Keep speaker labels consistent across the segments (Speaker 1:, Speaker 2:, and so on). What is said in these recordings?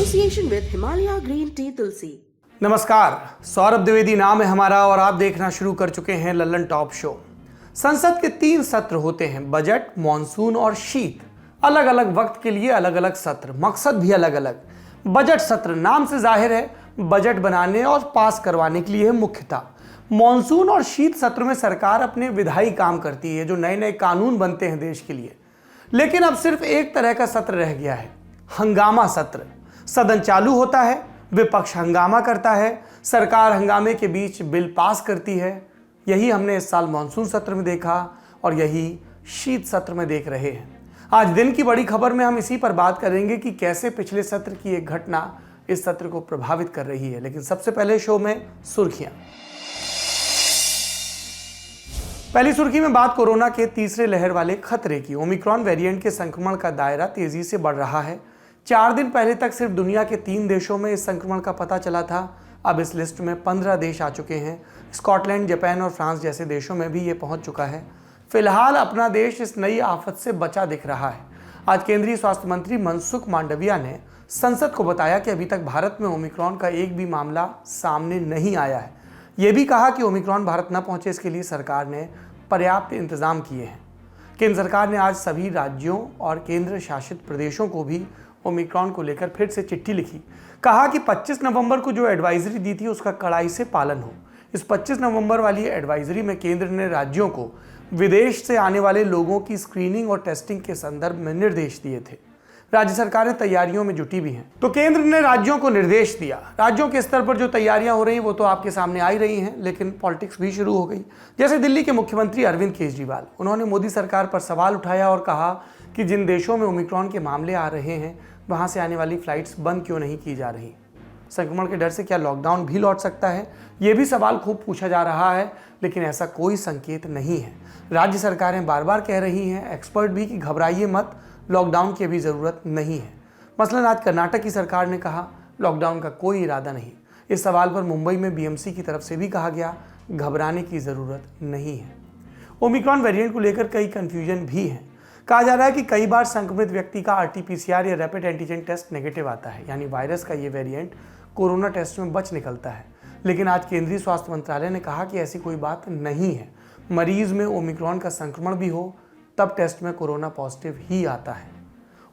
Speaker 1: association with Himalaya Green Tea Tulsi.
Speaker 2: नमस्कार, सौरभ द्विवेदी नाम है हमारा और आप देखना शुरू कर चुके हैं लल्लन टॉप शो। संसद के 3 सत्र होते हैं, बजट, मॉनसून और शीत। अलग अलग वक्त के लिए अलग अलग सत्र, मकसद भी अलग अलग। बजट सत्र नाम से जाहिर है बजट बनाने और पास करवाने के लिए है मुख्यतः। मॉनसून और शीत सत्र में सरकार अपने विधायी काम करती है, जो नए नए कानून बनते हैं देश के लिए। लेकिन अब सिर्फ एक तरह का सत्र रह गया है, हंगामा सत्र। सदन चालू होता है, विपक्ष हंगामा करता है, सरकार हंगामे के बीच बिल पास करती है। यही हमने इस साल मॉनसून सत्र में देखा और यही शीत सत्र में देख रहे हैं। आज दिन की बड़ी खबर में हम इसी पर बात करेंगे कि कैसे पिछले सत्र की एक घटना इस सत्र को प्रभावित कर रही है। लेकिन सबसे पहले शो में सुर्खियां। पहली सुर्खी में बात कोरोना के तीसरे लहर वाले खतरे की। ओमिक्रॉन वेरिएंट के संक्रमण का दायरा तेजी से बढ़ रहा है। 4 दिन पहले तक सिर्फ दुनिया के 3 देशों में इस संक्रमण का पता चला था। अब इस लिस्ट में 15 देश आ चुके हैं। स्कॉटलैंड, जापान और फ्रांस जैसे देशों में भी ये पहुंच चुका है। फिलहाल अपना देश इस नई आफत से बचा दिख रहा है। आज केंद्रीय स्वास्थ्य मंत्री मनसुख मांडविया ने संसद को बताया कि अभी तक भारत में ओमिक्रॉन का एक भी मामला सामने नहीं आया है। ये भी कहा कि ओमिक्रॉन भारत न पहुंचे इसके लिए सरकार ने पर्याप्त इंतजाम किए हैं। केंद्र सरकार ने आज सभी राज्यों और केंद्र शासित प्रदेशों को भी ओमिक्रॉन को लेकर फिर से चिट्ठी लिखी। कहा कि 25 नवंबर को जो एडवाइजरी दी थी उसका कड़ाई से पालन हो। इस 25 नवंबर वाली एडवाइजरी में केंद्र ने राज्यों को विदेश से आने वाले लोगों की स्क्रीनिंग और टेस्टिंग के संदर्भ में निर्देश दिए थे। राज्य सरकारें तैयारियों में जुटी भी हैं। तो केंद्र ने राज्यों को निर्देश दिया। राज्यों के स्तर पर जो तैयारियां हो रही वो तो आपके सामने आ ही रही हैं, लेकिन पॉलिटिक्स भी शुरू हो गई। जैसे दिल्ली के मुख्यमंत्री अरविंद केजरीवाल, उन्होंने मोदी सरकार पर सवाल उठाया और कहा कि जिन देशों में ओमिक्रॉन के मामले आ रहे हैं वहां से आने वाली फ्लाइट्स बंद क्यों नहीं की जा रही। संक्रमण के डर से क्या लॉकडाउन भी लौट सकता है, ये भी सवाल खूब पूछा जा रहा है, लेकिन ऐसा कोई संकेत नहीं है। राज्य सरकारें बार बार कह रही हैं, एक्सपर्ट भी, कि घबराइए मत, लॉकडाउन की भी ज़रूरत नहीं है। मसलन आज कर्नाटक की सरकार ने कहा लॉकडाउन का कोई इरादा नहीं। इस सवाल पर मुंबई में बीएमसी की तरफ से भी कहा गया घबराने की ज़रूरत नहीं है। ओमिक्रॉन वेरिएंट को लेकर कई कन्फ्यूजन भी हैं। कहा जा रहा है कि कई बार संक्रमित व्यक्ति का RT-PCR या रैपिड एंटीजन टेस्ट नेगेटिव आता है, यानी वायरस का ये वेरिएंट कोरोना टेस्ट में बच निकलता है। लेकिन आज केंद्रीय स्वास्थ्य मंत्रालय ने कहा कि ऐसी कोई बात नहीं है। मरीज में ओमिक्रॉन का संक्रमण भी हो तब टेस्ट में कोरोना पॉजिटिव ही आता है।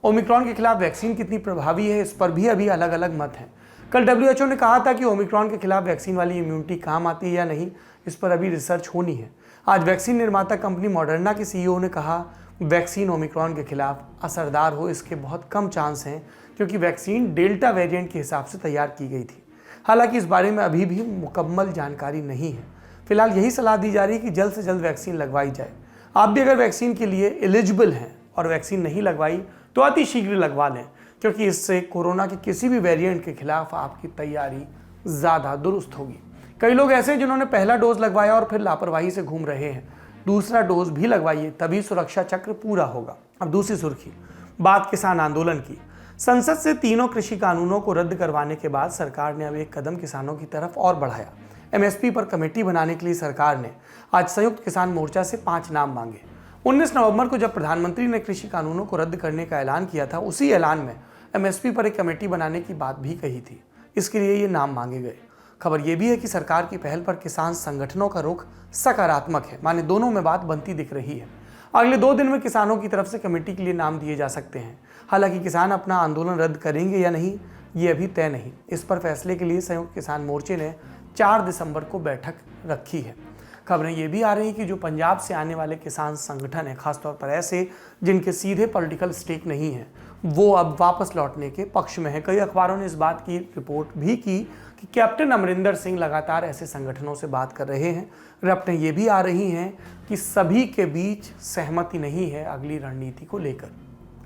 Speaker 2: ओमिक्रॉन के खिलाफ वैक्सीन कितनी प्रभावी है, इस पर भी अभी अलग अलग मत हैं। कल WHO ने कहा था कि ओमिक्रॉन के खिलाफ वैक्सीन वाली इम्यूनिटी काम आती है या नहीं, इस पर अभी रिसर्च होनी है। आज वैक्सीन निर्माता कंपनी मॉडर्ना के CEO ने कहा वैक्सीन ओमिक्रॉन के खिलाफ असरदार हो इसके बहुत कम चांस हैं, क्योंकि वैक्सीन डेल्टा वेरिएंट के हिसाब से तैयार की गई थी। हालांकि इस बारे में अभी भी मुकम्मल जानकारी नहीं है। फिलहाल यही सलाह दी जा रही है कि जल्द से जल्द वैक्सीन लगवाई जाए। आप भी अगर वैक्सीन के लिए एलिजिबल हैं और वैक्सीन नहीं लगवाई तो अति शीघ्र लगवा लें, क्योंकि इससे कोरोना के किसी भी वेरिएंट के खिलाफ आपकी तैयारी ज़्यादा दुरुस्त होगी। कई लोग ऐसे हैं जिन्होंने पहला डोज लगवाया और फिर लापरवाही से घूम रहे हैं। दूसरा डोज भी लगवाइए, तभी सुरक्षा चक्र पूरा होगा। अब दूसरी सुर्खी, बात किसान आंदोलन की। संसद से तीनों कृषि कानूनों को रद्द करवाने के बाद सरकार ने अब एक कदम किसानों की तरफ और बढ़ाया। MSP पर कमेटी बनाने के लिए सरकार ने आज संयुक्त किसान मोर्चा से 5 नाम मांगे। 19 नवंबर को जब प्रधानमंत्री ने कृषि कानूनों को रद्द करने का ऐलान किया था, उसी ऐलान में MSP पर एक कमेटी बनाने की बात भी कही थी। इसके लिए ये नाम मांगे गए। खबर यह भी है कि सरकार की पहल पर किसान संगठनों का रुख सकारात्मक है, माने दोनों में बात बनती दिख रही है। अगले 2 दिन में किसानों की तरफ से कमेटी के लिए नाम दिए जा सकते हैं। हालांकि किसान अपना आंदोलन रद्द करेंगे या नहीं ये अभी तय नहीं। इस पर फैसले के लिए संयुक्त किसान मोर्चे ने 4 दिसंबर को बैठक रखी है। खबरें ये भी आ रही हैं कि जो पंजाब से आने वाले किसान संगठन हैं, खासतौर पर ऐसे जिनके सीधे पॉलिटिकल स्टेक नहीं है, वो अब वापस लौटने के पक्ष में है। कई अखबारों ने इस बात की रिपोर्ट भी की कि कैप्टन अमरिंदर सिंह लगातार ऐसे संगठनों से बात कर रहे हैं। रपटें ये भी आ रही हैं कि सभी के बीच सहमति नहीं है अगली रणनीति को लेकर।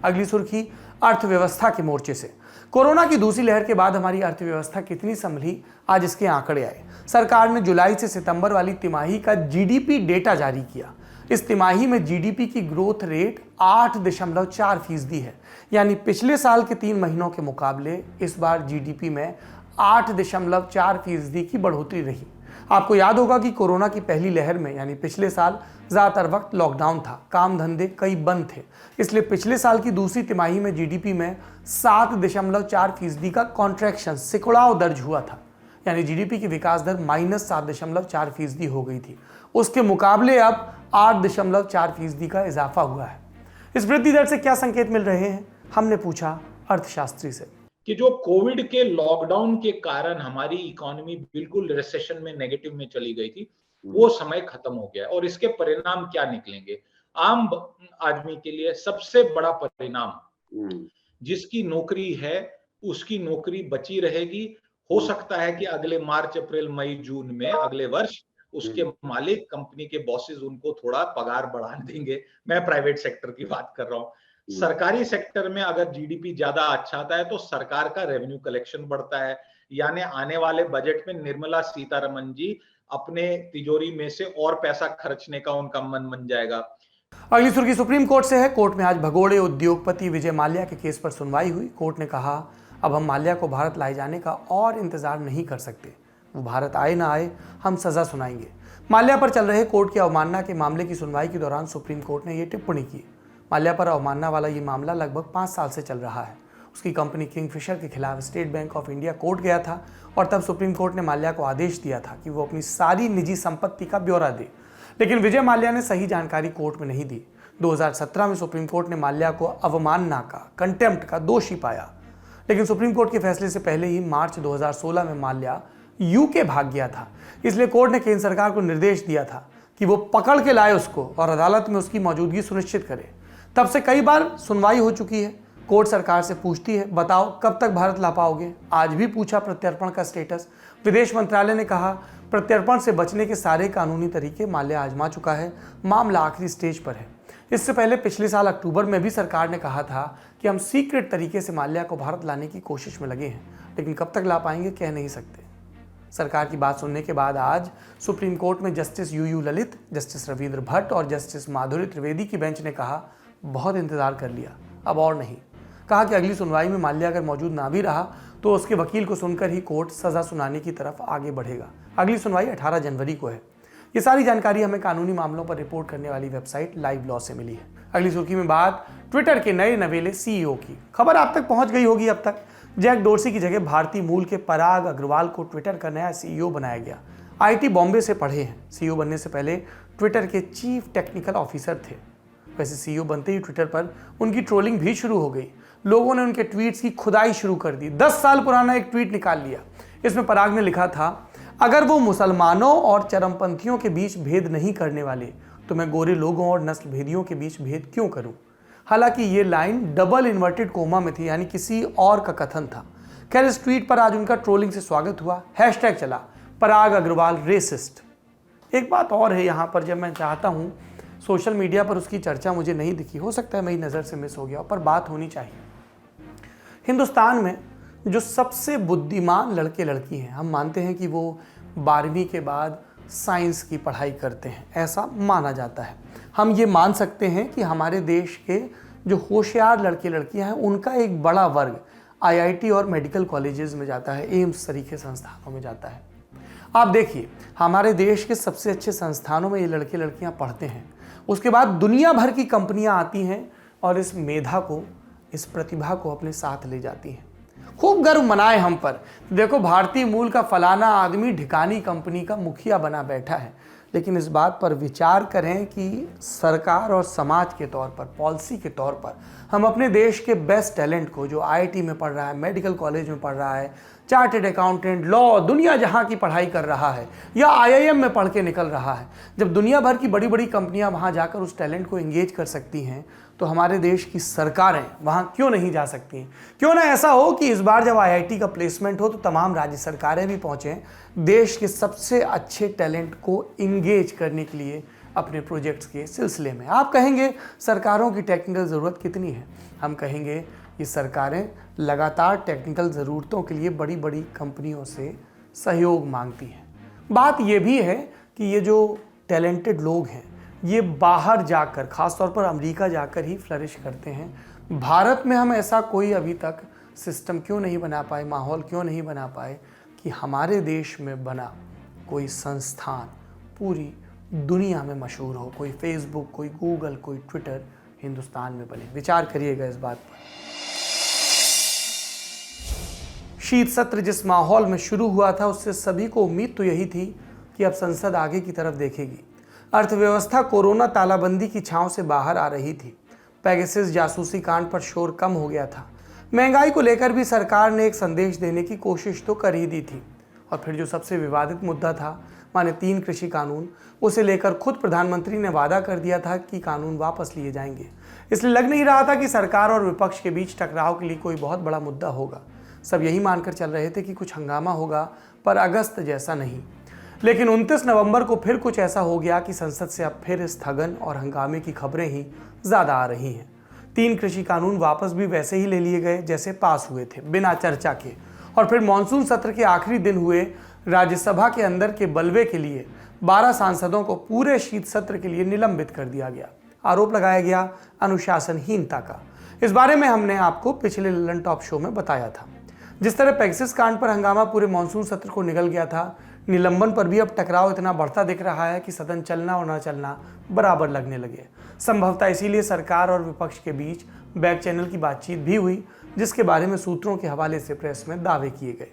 Speaker 2: अगली सुर्खी, अर्थव्यवस्था के मोर्चे से। कोरोना की दूसरी लहर के बाद हमारी अर्थव्यवस्था कितनी संभली, आज इसके आंकड़े आए। सरकार ने जुलाई से सितंबर वाली तिमाही का GDP डेटा जारी किया। इस तिमाही में GDP की ग्रोथ रेट 8.4% है, यानी पिछले साल के 3 महीनों के मुकाबले इस बार GDP में 8.4% की बढ़ोतरी रही। आपको याद होगा कि कोरोना की पहली लहर में यानी पिछले साल ज़्यादातर वक्त लॉकडाउन था, काम धंधे कई बंद थे। इसलिए पिछले साल की दूसरी तिमाही में जीडीपी में 7.4% का कॉन्ट्रैक्शन सिकुड़ाव दर्ज हुआ था, यानी जीडीपी की विकास दर -7.4% हो गई थी। उसके मुकाबले अब 8.4% का इजाफा हुआ है। इस वृद्धि दर से क्या संकेत मिल रहे हैं, हमने पूछा अर्थशास्त्री से।
Speaker 3: कि जो कोविड के लॉकडाउन के कारण हमारी इकोनॉमी बिल्कुल रिसेशन में, नेगेटिव में चली गई थी, वो समय खत्म हो गया और इसके परिणाम क्या निकलेंगे आम आदमी के लिए सबसे बड़ा परिणाम, जिसकी नौकरी है उसकी नौकरी बची रहेगी। हो सकता है कि अगले मार्च, अप्रैल, मई, जून में अगले वर्ष उसके मालिक, कंपनी के बॉसेस उनको थोड़ा पगार बढ़ा देंगे। मैं प्राइवेट सेक्टर की बात कर रहा हूँ। सरकारी सेक्टर में अगर जीडीपी ज्यादा अच्छा आता है तो सरकार का रेवेन्यू कलेक्शन बढ़ता है, यानी आने वाले बजट में निर्मला सीतारमण जी अपने तिजोरी में से और पैसा खर्चने का उनका मन बन जाएगा।
Speaker 2: अगली सुर्खी सुप्रीम कोर्ट से है। कोर्ट में आज भगोड़े उद्योगपति विजय माल्या के केस पर सुनवाई हुई। कोर्ट ने कहा, अब हम माल्या को भारत लाए जाने का और इंतजार नहीं कर सकते। वो भारत आए ना आए, हम सजा सुनाएंगे। माल्या पर चल रहे कोर्ट की अवमानना के मामले की सुनवाई के दौरान सुप्रीम कोर्ट ने ये टिप्पणी की। माल्या पर अवमानना वाला ये मामला लगभग 5 साल से चल रहा है। उसकी कंपनी किंगफिशर के खिलाफ state bank of India court गया था और तब सुप्रीम कोर्ट ने माल्या को आदेश दिया था कि वो अपनी सारी निजी संपत्ति का ब्यौरा दे, लेकिन विजय माल्या ने सही जानकारी कोर्ट में नहीं दी। 2017 में सुप्रीम कोर्ट ने माल्या को अवमानना का, कंटेम्प्ट का दोषी पाया, लेकिन सुप्रीम कोर्ट के फैसले से पहले ही मार्च 2016 में माल्या यूके भाग गया था। इसलिए कोर्ट ने केंद्र सरकार को निर्देश दिया था कि वो पकड़ के लाए उसको और अदालत में उसकी मौजूदगी सुनिश्चित करे। तब से कई बार सुनवाई हो चुकी है। कोर्ट सरकार से पूछती है, बताओ कब तक भारत ला पाओगे। आज भी पूछा प्रत्यर्पण का स्टेटस। विदेश मंत्रालय ने कहा, प्रत्यर्पण से बचने के सारे कानूनी तरीके माल्या आजमा चुका है, मामला आखिरी स्टेज पर है। इससे पहले पिछले साल अक्टूबर में भी सरकार ने कहा था कि हम सीक्रेट तरीके से माल्या को भारत लाने की कोशिश में लगे हैं, लेकिन कब तक ला पाएंगे कह नहीं सकते। सरकार की बात सुनने के बाद आज सुप्रीम कोर्ट में Justice U U Lalit, Justice Ravindra Bhat और जस्टिस माधुरी त्रिवेदी की बेंच ने कहा, बहुत इंतजार कर लिया, अब और नहीं। कहा कि अगली सुनवाई में माल्या अगर मौजूद ना भी रहा तो उसके वकील को सुनकर ही कोर्ट सजा सुनाने की तरफ आगे बढ़ेगा। अगली सुनवाई 18 जनवरी को है। ये सारी जानकारी हमें कानूनी मामलों पर रिपोर्ट करने वाली वेबसाइट लाइव लॉ से मिली है। अगली सुर्खी में बात ट्विटर के नए नवेले सीईओ की। खबर आप तक पहुंच गई होगी अब तक। जैक डोर्सी की जगह भारतीय मूल के पराग अग्रवाल को ट्विटर का नया सीईओ बनाया गया। आईटी बॉम्बे से पढ़े हैं। सीईओ बनने से पहले ट्विटर के चीफ टेक्निकल ऑफिसर थे। वैसे सीईओ बनते ही ट्विटर पर उनकी ट्रोलिंग भी शुरू हो गई। लोगों ने उनके ट्वीट्स की खुदाई शुरू कर दी। 10 साल पुराना एक ट्वीट निकाल लिया। इसमें पराग ने लिखा था, अगर वो मुसलमानों और चरमपंथियों के बीच भेद नहीं करने वाले तो मैं गोरे लोगों और नस्ल भेदियों के बीच भेद क्यों करूं। हालांकि ये लाइन डबल इन्वर्टेड कोमा में थी, यानी किसी और का कथन था। खैर, इस ट्वीट पर आज उनका ट्रोलिंग से स्वागत हुआ। हैशटैग चला, पराग अग्रवाल रेसिस्ट। एक बात और है यहाँ पर, जब मैं चाहता हूँ सोशल मीडिया पर उसकी चर्चा मुझे नहीं दिखी, हो सकता है मेरी नज़र से मिस हो गया, पर बात होनी चाहिए। हिंदुस्तान में जो सबसे बुद्धिमान लड़के लड़की हैं, हम मानते हैं कि वो 12वीं के बाद साइंस की पढ़ाई करते हैं, ऐसा माना जाता है। हम ये मान सकते हैं कि हमारे देश के जो होशियार लड़के लड़कियां हैं उनका एक बड़ा वर्ग आईआईटी और मेडिकल कॉलेजेस में जाता है, एम्स तरीके संस्थानों में जाता है। आप देखिए, हमारे देश के सबसे अच्छे संस्थानों में ये लड़के लड़कियां पढ़ते हैं। उसके बाद दुनिया भर की कंपनियां आती हैं और इस मेधा को, इस प्रतिभा को अपने साथ ले जाती हैं। खूब गर्व मनाएं हम पर, देखो भारतीय मूल का फलाना आदमी ढिकानी कंपनी का मुखिया बना बैठा है। लेकिन इस बात पर विचार करें कि सरकार और समाज के तौर पर, पॉलिसी के तौर पर हम अपने देश के बेस्ट टैलेंट को, जो आईआईटी में पढ़ रहा है, मेडिकल कॉलेज में पढ़ रहा है, चार्टेड अकाउंटेंट, लॉ, दुनिया जहां की पढ़ाई कर रहा है या आईआईएम में पढ़ के निकल रहा है, जब दुनिया भर की बड़ी बड़ी कंपनियां वहां जाकर उस टैलेंट को एंगेज कर सकती हैं, तो हमारे देश की सरकारें वहां क्यों नहीं जा सकती हैं। क्यों ना ऐसा हो कि इस बार जब आईआईटी का प्लेसमेंट हो तो तमाम राज्य सरकारें भी पहुंचें देश के सबसे अच्छे टैलेंट को इंगेज करने के लिए अपने प्रोजेक्ट्स के सिलसिले में। आप कहेंगे सरकारों की टेक्निकल ज़रूरत कितनी है, हम कहेंगे ये सरकारें लगातार टेक्निकल ज़रूरतों के लिए बड़ी बड़ी कंपनियों से सहयोग मांगती हैं। बात ये भी है कि ये जो टैलेंटेड लोग हैं ये बाहर जाकर, ख़ासतौर पर अमेरिका जाकर ही फ्लरिश करते हैं। भारत में हम ऐसा कोई अभी तक सिस्टम क्यों नहीं बना पाए, माहौल क्यों नहीं बना पाए कि हमारे देश में बना कोई संस्थान पूरी दुनिया में मशहूर हो, कोई फेसबुक, कोई गूगल, कोई ट्विटर हिंदुस्तान में बने। विचार करिएगा इस बात पर। शीत सत्र जिस माहौल में शुरू हुआ था, उससे सभी को उम्मीद तो यही थी कि अब संसद आगे की तरफ देखेगी। अर्थव्यवस्था कोरोना तालाबंदी की छांव से बाहर आ रही थी। पेगासस जासूसी कांड पर शोर कम हो गया था। महंगाई को लेकर भी सरकार ने एक संदेश देने की कोशिश तो कर ही दी थी। और फिर जो सबसे विवादित मुद्दा था, माने 3 कृषि कानून, उसे लेकर खुद प्रधानमंत्री ने वादा कर दिया था कि कानून वापस लिए जाएंगे। इसलिए लग नहीं रहा था कि सरकार और विपक्ष के बीच टकराव के लिए कोई बहुत बड़ा मुद्दा होगा। सब यही मानकर चल रहे थे कि कुछ हंगामा होगा, पर अगस्त जैसा नहीं। लेकिन 29 नवंबर को फिर कुछ ऐसा हो गया कि संसद से अब फिर स्थगन और हंगामे की खबरें ही ज़्यादा आ रही हैं। 3 कृषि कानून वापस भी वैसे ही ले लिए गए जैसे पास हुए थे, बिना चर्चा के। और फिर मानसून सत्र के आखिरी दिन हुए राज्यसभा के अंदर के बलवे के लिए 12 सांसदों को पूरे शीत सत्र के लिए निलंबित कर दिया गया। आरोप लगाया गया अनुशासनहीनता का। इस बारे में हमने आपको पिछले ललन टॉप शो में बताया था। जिस तरह पेगासस कांड पर हंगामा पूरे मानसून सत्र को निगल गया था, निलंबन पर भी अब टकराव इतना बढ़ता दिख रहा है कि सदन चलना और न चलना बराबर लगने लगे। संभवतः इसीलिए सरकार और विपक्ष के बीच बैक चैनल की बातचीत भी हुई, जिसके बारे में सूत्रों के हवाले से प्रेस में दावे किए गए।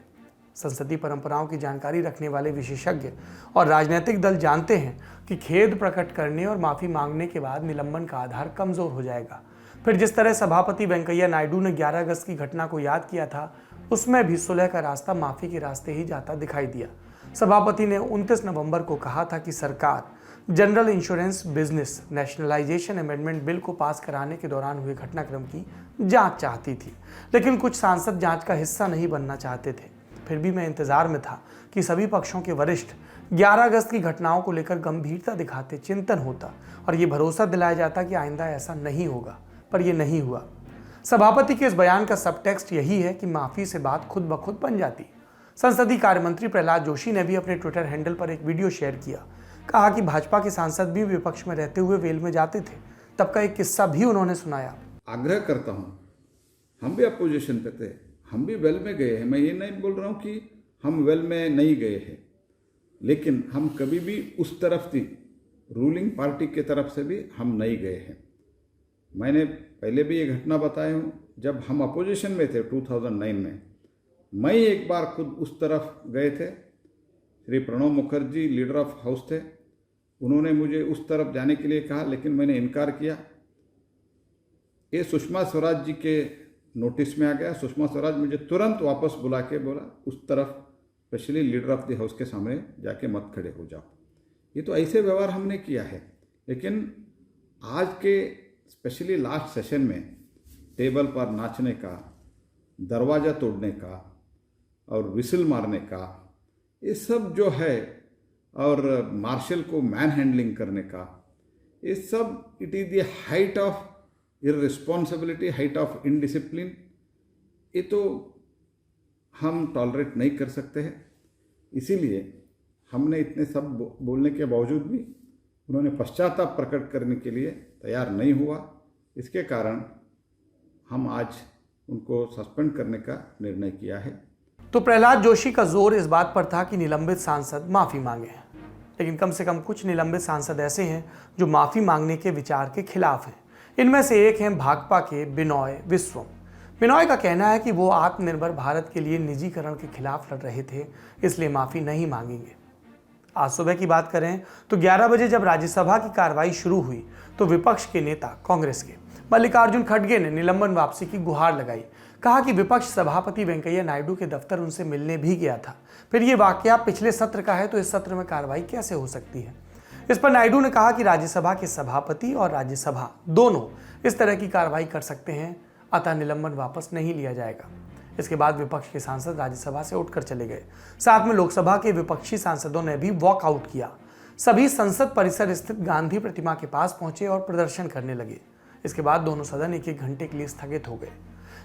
Speaker 2: संसदीय परंपराओं की जानकारी रखने वाले विशेषज्ञ और राजनीतिक दल जानते हैं कि खेद प्रकट करने और माफी मांगने के बाद निलंबन का आधार कमजोर हो जाएगा। फिर जिस तरह सभापति वेंकैया नायडू ने 11 अगस्त की घटना को याद किया था, उसमें भी सुलह का रास्ता माफी के रास्ते ही जाता दिखाई दिया। सभापति ने 29 नवंबर को कहा था कि सरकार general insurance business nationalisation amendment bill को पास कराने के दौरान हुए घटनाक्रम की जांच चाहती थी, लेकिन कुछ सांसद जांच का हिस्सा नहीं बनना चाहते थे। फिर भी मैं इंतजार में था कि सभी पक्षों के वरिष्ठ 11 अगस्त की घटनाओं को लेकर गंभीरता दिखाते, चिंतन होता और ये भरोसा दिलाया जाता कि आइंदा ऐसा नहीं होगा, पर यह नहीं हुआ। सभापति के इस बयान का सबटेक्स्ट यही है कि माफी से बात खुद ब खुद बन जाती। संसदीय कार्य मंत्री प्रहलाद जोशी ने भी अपने ट्विटर हैंडल पर एक वीडियो शेयर किया। कहा कि भाजपा के सांसद भी विपक्ष में रहते हुए वेल में जाते थे, तब का एक किस्सा भी उन्होंने सुनाया।
Speaker 4: आग्रह करता हूं, हम भी अपोजिशन पे थे, हम भी वेल में गए हैं। मैं ये नहीं बोल रहा हूं कि हम वेल में नहीं गए हैं, लेकिन हम कभी भी उस तरफ थी, रूलिंग पार्टी के तरफ से भी हम नहीं गए हैं। मैंने पहले भी ये घटना बताया हूँ, जब हम अपोजिशन में थे 2009 में, मैं एक बार खुद उस तरफ गए थे। Shri Pranab Mukherjee leader of house थे, उन्होंने मुझे उस तरफ जाने के लिए कहा, लेकिन मैंने इनकार किया। ये सुषमा स्वराज जी के नोटिस में आ गया। सुषमा स्वराज मुझे तुरंत वापस बुला के बोला, उस तरफ specially leader of the house के सामने जाके मत खड़े हो जाओ। ये तो ऐसे व्यवहार हमने किया है, लेकिन आज के स्पेशली लास्ट सेशन में टेबल पर नाचने का, दरवाज़ा तोड़ने का और विसिल मारने का, ये सब जो है, और मार्शल को मैन हैंडलिंग करने का, ये सब it is the height of irresponsibility, height of indiscipline. ये तो हम टॉलरेट नहीं कर सकते हैं। इसीलिए हमने इतने सब बोलने के बावजूद भी उन्होंने पश्चाताप प्रकट करने के लिए तैयार नहीं हुआ। इसके कारण हम आज उनको सस्पेंड करने का निर्णय किया है।
Speaker 2: तो प्रहलाद जोशी का जोर इस बात पर था कि निलंबित सांसद माफी मांगे, लेकिन कम से कम कुछ निलंबित सांसद ऐसे हैं जो माफी मांगने के विचार के खिलाफ हैं। इनमें से एक हैं भाकपा के बिनॉय विश्वम। बिनॉय का कहना है कि वो आत्मनिर्भर भारत के लिए निजीकरण के खिलाफ लड़ रहे थे, इसलिए माफी नहीं मांगेंगे। आज सुबह की बात करें तो 11 बजे जब राज्यसभा की कार्रवाई शुरू हुई तो विपक्ष के नेता कांग्रेस के मल्लिकार्जुन खड़गे ने निलंबन वापसी की गुहार लगाई। कहा कि विपक्ष सभापति वेंकैया नायडू के दफ्तर उनसे मिलने भी गया था। फिर ये वाकया पिछले सत्र का है, तो इस सत्र में कार्रवाई कैसे हो सकती है। इस पर नायडू ने कहा कि राज्यसभा के सभापति और राज्यसभा दोनों इस तरह की कार्रवाई कर सकते हैं, अतः निलंबन वापस नहीं लिया जाएगा। इसके बाद विपक्ष के सांसद राज्यसभा से उठकर चले गए। साथ में लोकसभा के विपक्षी सांसदों ने भी वॉकआउट किया। सभी संसद परिसर स्थित गांधी प्रतिमा के पास पहुंचे और प्रदर्शन करने लगे। इसके बाद दोनों सदन 1-1 घंटे के लिए स्थगित हो गए।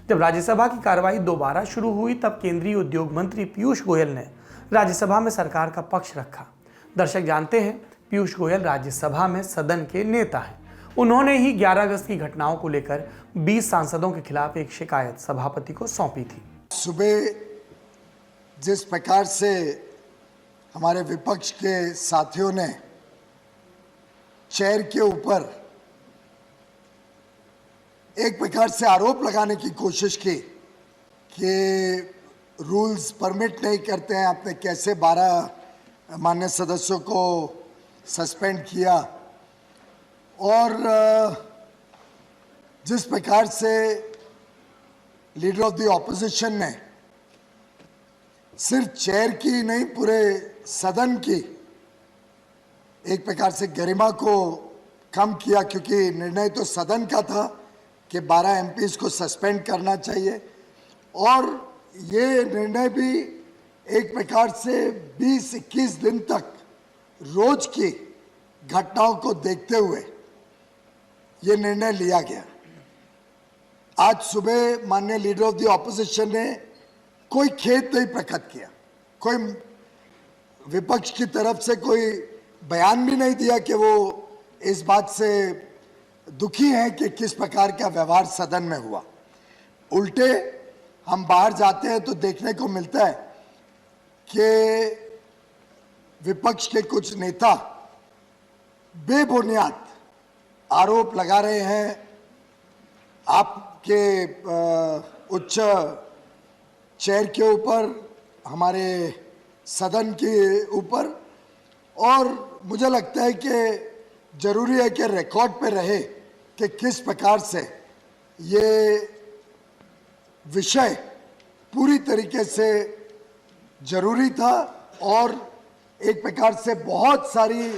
Speaker 2: जब राज्यसभा की कार्रवाई दोबारा शुरू हुई तब केंद्रीय उद्योग मंत्री पीयूष गोयल ने राज्यसभा में सरकार का पक्ष रखा। दर्शक जानते हैं, पीयूष गोयल राज्यसभा में सदन के नेता हैं। उन्होंने ही 11 अगस्त की घटनाओं को लेकर 20 सांसदों के खिलाफ एक शिकायत सभापति को सौंपी थी।
Speaker 5: सुबह जिस प्रकार से हमारे विपक्ष के साथियों ने चेयर के ऊपर एक प्रकार से आरोप लगाने की कोशिश की कि रूल्स परमिट नहीं करते हैं, आपने कैसे 12 माननीय सदस्यों को सस्पेंड किया। और जिस प्रकार से लीडर ऑफ द ऑपोजिशन ने सिर्फ चेयर की नहीं, पूरे सदन की एक प्रकार से गरिमा को कम किया, क्योंकि निर्णय तो सदन का था कि 12 एमपीज को सस्पेंड करना चाहिए। और ये निर्णय भी एक प्रकार से 20-21 दिन तक रोज की घटनाओं को देखते हुए ये निर्णय लिया गया। आज सुबह माननीय लीडर ऑफ द ऑपोजिशन ने कोई खेद नहीं प्रकट किया, कोई विपक्ष की तरफ से कोई बयान भी नहीं दिया कि वो इस बात से दुखी हैं कि किस प्रकार का व्यवहार सदन में हुआ। उल्टे हम बाहर जाते हैं तो देखने को मिलता है कि विपक्ष के कुछ नेता बेबुनियाद आरोप लगा रहे हैं आपके उच्च चेयर के ऊपर, हमारे सदन के ऊपर। और मुझे लगता है कि जरूरी है कि रिकॉर्ड पे रहे कि किस प्रकार से ये विषय पूरी तरीके से जरूरी था और एक प्रकार से बहुत सारी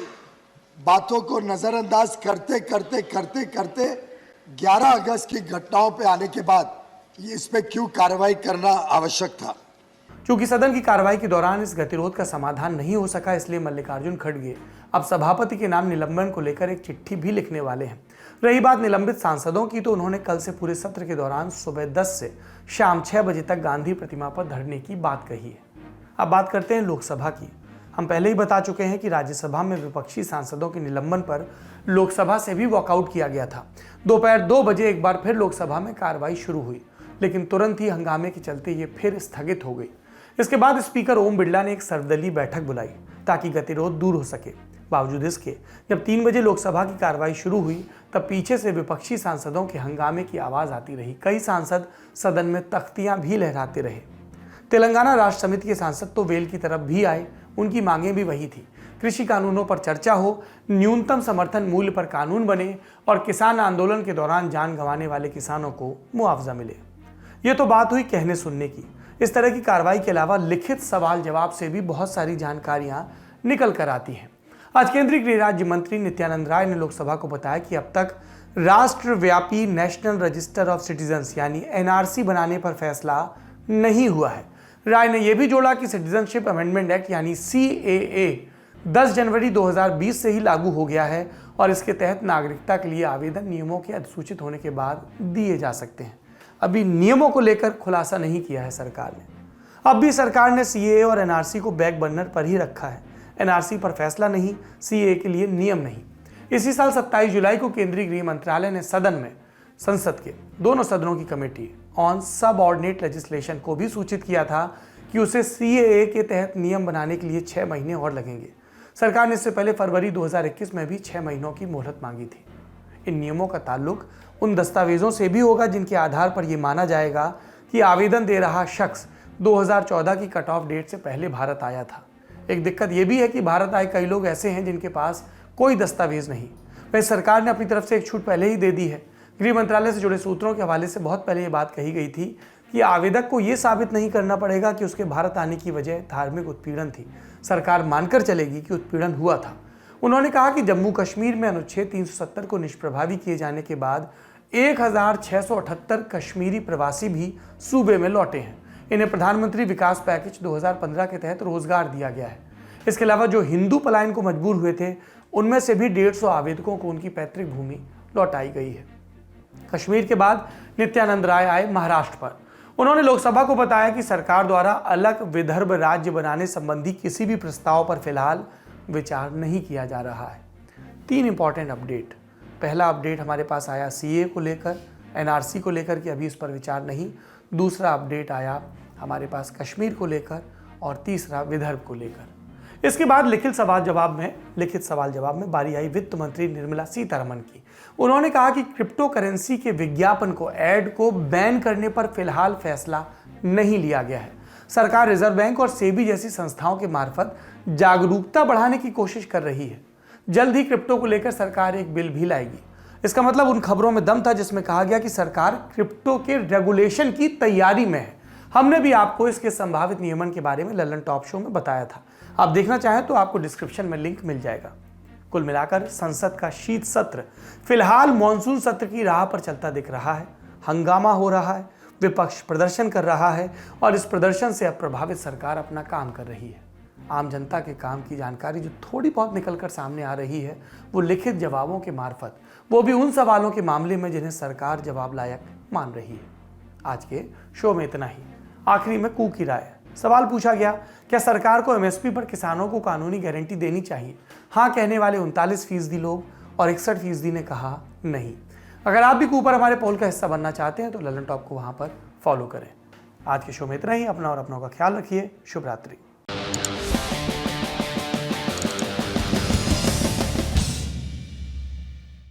Speaker 5: बातों को नज़रअंदाज करते करते करते करते 11 अगस्त की घटनाओं पे आने के बाद इस पे क्यों कार्रवाई करना आवश्यक था।
Speaker 2: चूंकि सदन की कार्रवाई के दौरान इस गतिरोध का समाधान नहीं हो सका, इसलिए मल्लिकार्जुन खड़गे अब सभापति के नाम निलंबन को लेकर एक चिट्ठी भी लिखने वाले हैं। रही बात निलंबित सांसदों की, तो उन्होंने कल से पूरे सत्र के दौरान सुबह 10 से शाम 6 बजे तक गांधी प्रतिमा पर धरने की बात कही है। अब बात करते हैं लोकसभा की। हम पहले ही बता चुके हैं कि राज्यसभा में विपक्षी सांसदों के निलंबन पर लोकसभा से भी वॉकआउट किया गया था। दोपहर 2 बजे एक बार फिर लोकसभा में कार्रवाई शुरू हुई, लेकिन तुरंत ही हंगामे के चलते ये फिर स्थगित हो गई। इसके बाद स्पीकर ओम बिरला ने एक सर्वदलीय बैठक बुलाई ताकि गतिरोध दूर हो सके। बावजूद इसके जब 3 बजे लोकसभा की कार्रवाई शुरू हुई, तब पीछे से विपक्षी सांसदों के हंगामे की आवाज आती रही। कई सांसद सदन में तख्तियां भी लहराते रहे। तेलंगाना राष्ट्र समिति के सांसद तो वेल की तरफ भी आए, उनकी मांगें भी वही थी। कृषि कानूनों पर चर्चा हो, न्यूनतम समर्थन मूल्य पर कानून बने और किसान आंदोलन के दौरान जान गंवाने वाले किसानों को मुआवजा मिले। ये तो बात हुई कहने सुनने की। इस तरह की कार्रवाई के अलावा लिखित सवाल जवाब से भी बहुत सारी जानकारियां निकल कर आती हैं। आज केंद्रीय गृह राज्य मंत्री नित्यानंद राय ने लोकसभा को बताया कि अब तक राष्ट्रव्यापी नेशनल रजिस्टर ऑफ सिटीजन्स यानी एनआरसी बनाने पर फैसला नहीं हुआ है। राय ने यह भी जोड़ा कि सिटीजनशिप अमेंडमेंट एक्ट यानी CAA 10 जनवरी 2020 से ही लागू हो गया है और इसके तहत नागरिकता के लिए आवेदन नियमों के अधिसूचित होने के बाद दिए जा सकते हैं। अभी नियमों को लेकर खुलासा नहीं किया है सरकार ने। अब भी सरकार ने CAA और NRC को बैक बर्नर पर ही रखा है। NRC पर फैसला नहीं, CAA के लिए नियम नहीं। इसी साल 27 जुलाई को केंद्रीय गृह मंत्रालय ने सदन में संसद के दोनों सदनों की कमेटी ऑन सबऑर्डिनेट लेजिस्लेशन को भी सूचित किया था कि उसे CAA के तहत नियम बनाने के लिए 6 महीने और लगेंगे। सरकार ने इससे पहले फरवरी 2021 में भी 6 महीनों की मोहलत मांगी थी। इन नियमों का ताल्लुक उन दस्तावेजों से भी होगा जिनके आधार पर यह माना जाएगा कि आवेदन दे रहा शख्स 2014 की कट ऑफ डेट से पहले भारत आया था। एक दिक्कत यह भी है कि भारत आए कई लोग ऐसे हैं जिनके पास कोई दस्तावेज नहीं। वही सरकार ने अपनी तरफ से एक छूट पहले ही दे दी है। गृह मंत्रालय से जुड़े सूत्रों के हवाले से बहुत पहले ये बात कही गई थी कि आवेदक को यह साबित नहीं करना पड़ेगा कि उसके भारत आने की वजह धार्मिक उत्पीड़न थी। सरकार मानकर चलेगी कि उत्पीड़न हुआ था। उन्होंने कहा कि जम्मू कश्मीर में अनुच्छेद 370 को निष्प्रभावी किए जाने के बाद 1678 कश्मीरी प्रवासी भी सूबे में लौटे हैं। इन्हें प्रधानमंत्री विकास पैकेज 2015 के तहत रोजगार दिया गया है। इसके अलावा जो हिंदू पलायन को मजबूर हुए थे, उनमें से भी 150 आवेदकों को उनकी पैतृक भूमि लौटाई गई है। कश्मीर के बाद नित्यानंद राय आए महाराष्ट्र पर। उन्होंने लोकसभा को बताया कि सरकार द्वारा अलग विदर्भ राज्य बनाने संबंधी किसी भी प्रस्ताव पर फिलहाल विचार नहीं किया जा रहा है। 3 इंपॉर्टेंट अपडेट। पहला अपडेट हमारे पास आया CAA को लेकर, NRC को लेकर कि अभी इस पर विचार नहीं। दूसरा अपडेट आया हमारे पास कश्मीर को लेकर और तीसरा विदर्भ को लेकर। इसके बाद लिखित सवाल जवाब में बारी आई वित्त मंत्री निर्मला सीतारमण की। उन्होंने कहा कि क्रिप्टो करेंसी के विज्ञापन को ऐड को बैन करने पर फिलहाल फैसला नहीं लिया गया है। सरकार रिजर्व बैंक और सेबी जैसी संस्थाओं के मार्फत जागरूकता बढ़ाने की कोशिश कर रही है। जल्द ही क्रिप्टो को लेकर सरकार एक बिल भी लाएगी। इसका मतलब उन खबरों में दम था जिसमें कहा गया कि सरकार क्रिप्टो के रेगुलेशन की तैयारी में है। हमने भी आपको इसके संभावित नियमन के बारे में लल्लन टॉप शो में बताया था। आप देखना चाहें तो आपको डिस्क्रिप्शन में लिंक मिल जाएगा। कुल मिलाकर संसद का शीत सत्र फिलहाल मॉनसून सत्र की राह पर चलता दिख रहा है। हंगामा हो रहा है, विपक्ष प्रदर्शन कर रहा है और इस प्रदर्शन से अब प्रभावित सरकार अपना काम कर रही है। आम जनता के काम की जानकारी जो थोड़ी बहुत निकलकर सामने आ रही है वो लिखित जवाबों के मार्फत, वो भी उन सवालों के मामले में जिन्हें सरकार जवाब लायक मान रही है। आज के शो में इतना ही। आखिरी में कू की राय। सवाल पूछा गया, क्या सरकार को एमएसपी पर किसानों को कानूनी गारंटी देनी चाहिए? हाँ कहने वाले 39% लोग और 61% ने कहा नहीं। अगर आप भी कू पर हमारे पोल का हिस्सा बनना चाहते हैं तो लल्लन टॉप को वहां पर फॉलो करें। आज के शो में इतना ही। अपना और अपनों का ख्याल रखिए। शुभ रात्रि।